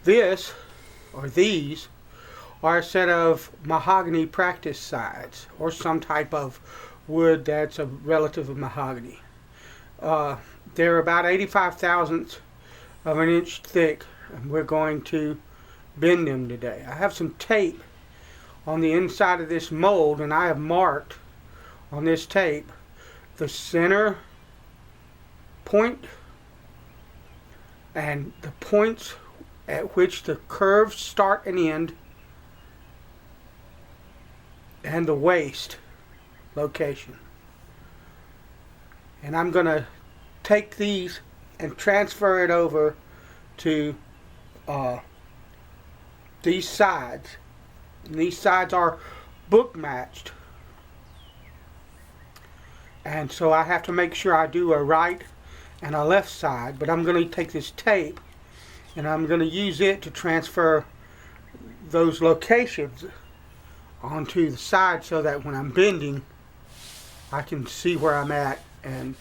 This, or these, are a set of mahogany practice sides, or some type of wood that's a relative of mahogany. They're about 85 thousandths of an inch thick, and we're going to bend them today. I have some tape on the inside of this mold, and I have marked on this tape the center point and the points at which the curves start and end, and the waist location. And I'm going to take these and transfer it over to these sides. And these sides are book matched. And so I have to make sure I do a right and a left side. But I'm going to take this tape and I'm going to use it to transfer those locations onto the side so that when I'm bending, I can see where I'm at and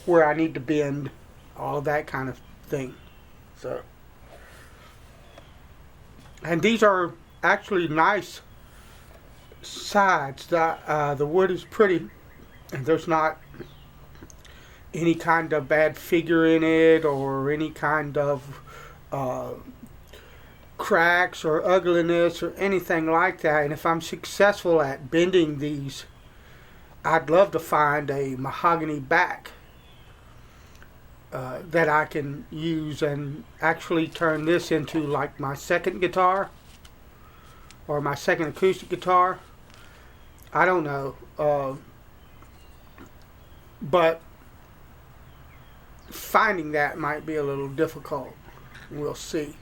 where I need to bend, all that kind of thing. So, and these are actually nice sides. The wood is pretty, and there's not any kind of bad figure in it or any kind of cracks or ugliness or anything like that. And if I'm successful at bending these, I'd love to find a mahogany back that I can use and actually turn this into like my second guitar or my second acoustic guitar. I don't know, but finding that might be a little difficult. We'll see.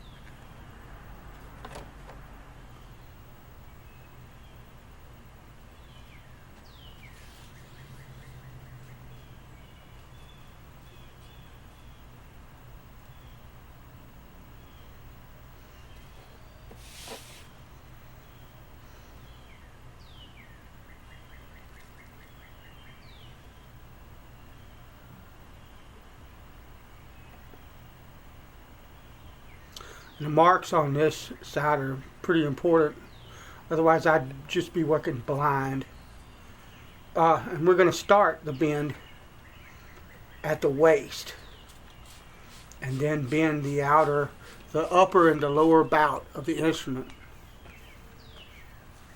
The marks on this side are pretty important. Otherwise, I'd just be working blind. And we're going to start the bend at the waist. And then bend the upper and the lower bout of the instrument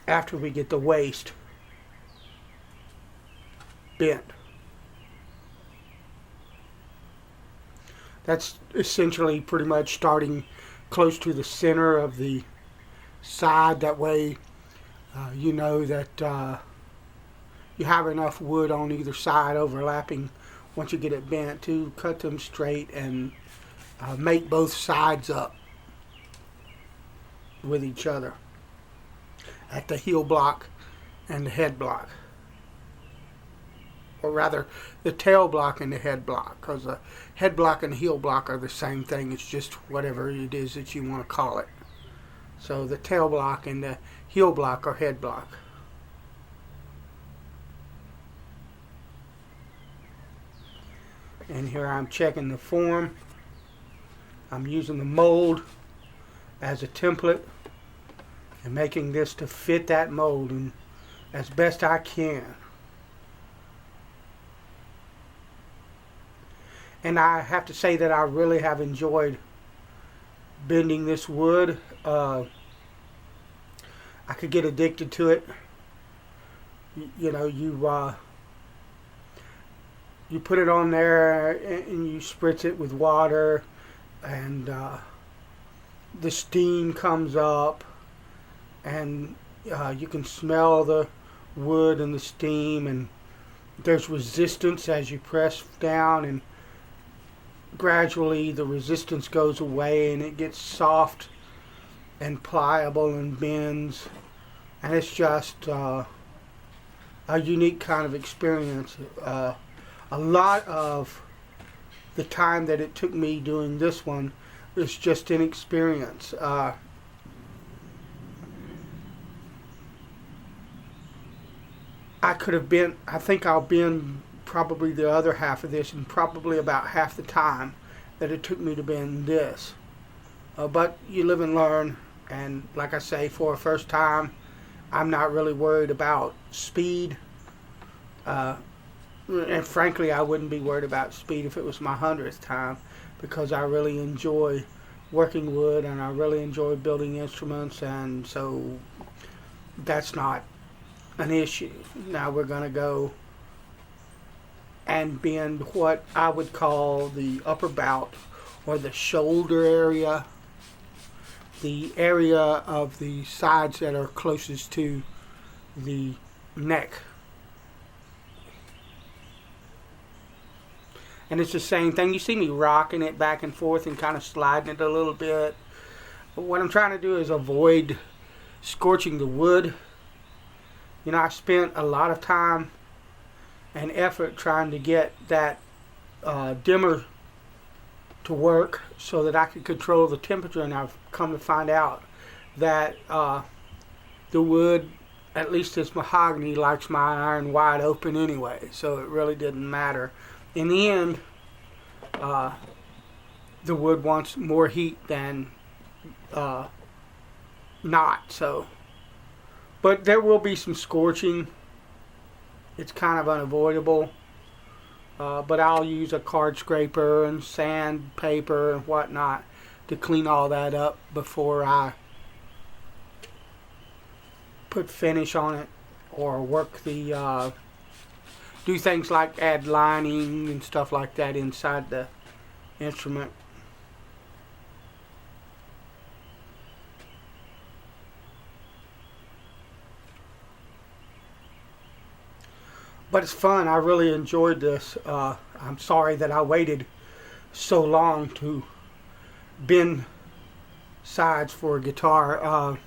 after we get the waist bent. That's essentially pretty much starting close to the center of the side. That way you know that you have enough wood on either side overlapping once you get it bent to cut them straight and make both sides up with each other at the heel block and the head block, or rather the tail block and the head block, because the head block and the heel block are the same thing. It's just whatever it is that you want to call it. So the tail block and the heel block are head block. And here I'm checking the form. I'm using the mold as a template and making this to fit that mold and as best I can. And I have to say that I really have enjoyed bending this wood. I could get addicted to it. You know, you put it on there and you spritz it with water, and the steam comes up, and you can smell the wood and the steam, and there's resistance as you press down, and gradually the resistance goes away and it gets soft and pliable and bends, and it's just a unique kind of experience. A lot of the time that it took me doing this one was just inexperience. I think I'll bend probably the other half of this in probably about half the time that it took me to bend this. But you live and learn, and like I say, for a first time, I'm not really worried about speed. Uh, and frankly, I wouldn't be worried about speed if it was my 100th time, because I really enjoy working wood and I really enjoy building instruments, and so that's not an issue. Now we're going to go and bend what I would call the upper bout, or the shoulder area, the area of the sides that are closest to the neck. And it's the same thing. You see me rocking it back and forth and kind of sliding it a little bit. But what I'm trying to do is avoid scorching the wood. You know, I spent a lot of time and effort trying to get that dimmer to work so that I could control the temperature, and I've come to find out that the wood, at least this mahogany, likes my iron wide open anyway, so it really didn't matter. In the end, the wood wants more heat than not, so. But there will be some scorching. It's kind of unavoidable. But I'll use a card scraper and sandpaper and whatnot to clean all that up before I put finish on it, or work the do things like add lining and stuff like that inside the instrument. But it's fun. I really enjoyed this. I'm sorry that I waited so long to bend sides for a guitar.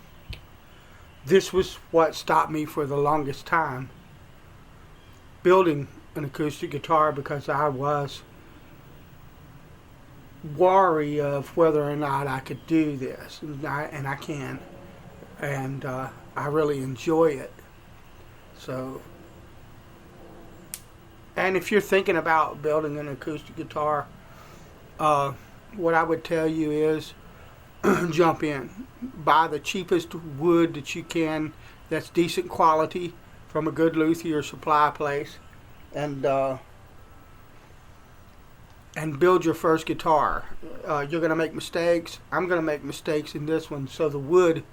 This was what stopped me for the longest time building an acoustic guitar, because I was wary of whether or not I could do this, and I can, and I really enjoy it. So, and if you're thinking about building an acoustic guitar, what I would tell you is jump in, buy the cheapest wood that you can that's decent quality from a good luthier supply place, and build your first guitar. You're going to make mistakes. I'm going to make mistakes in this one. So the wood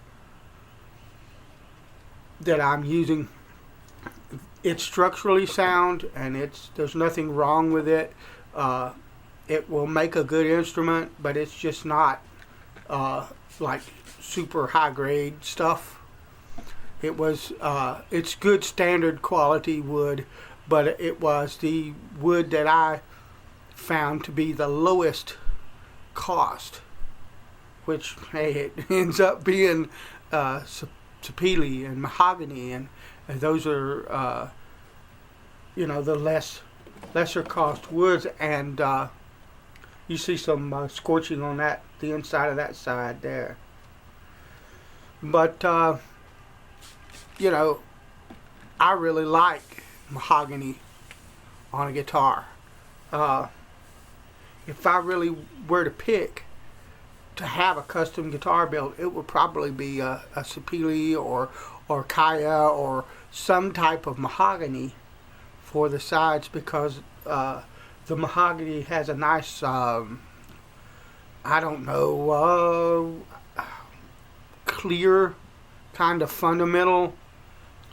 that I'm using, it's structurally sound, and there's nothing wrong with it. It will make a good instrument, but it's just not like super high grade stuff. It's good standard quality wood, but it was the wood that I found to be the lowest cost, which, hey, it ends up being sapele and mahogany, and those are the lesser cost woods, and you see some scorching on the inside of that side there. But I really like mahogany on a guitar. If I really were to pick to have a custom guitar built, it would probably be a sapele or kaya or some type of mahogany for the sides, because the mahogany has a nice clear kind of fundamental.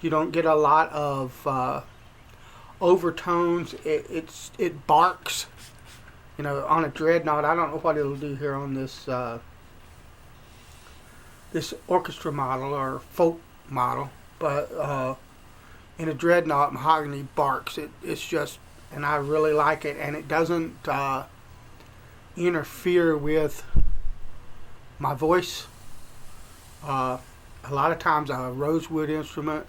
You don't get a lot of overtones. It barks. On a dreadnought. I don't know what it'll do here on this this orchestra model or folk model, but in a dreadnought, mahogany barks. It's just, and I really like it, and it doesn't interfere with my voice. A lot of times a rosewood instrument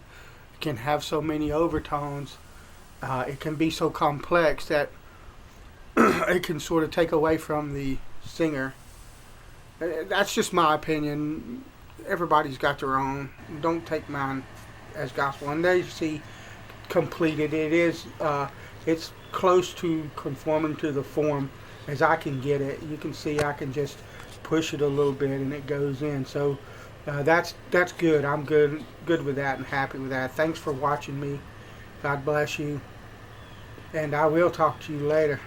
can have so many overtones. It can be so complex that it can sort of take away from the singer. That's just my opinion. Everybody's got their own. Don't take mine as gospel. And there you see completed. It's close to conforming to the form as I can get it. You can see I can just just push it a little bit and it goes in. So that's good. I'm good with that and happy with that. Thanks for watching me. God bless you, and I will talk to you later.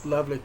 Lovely.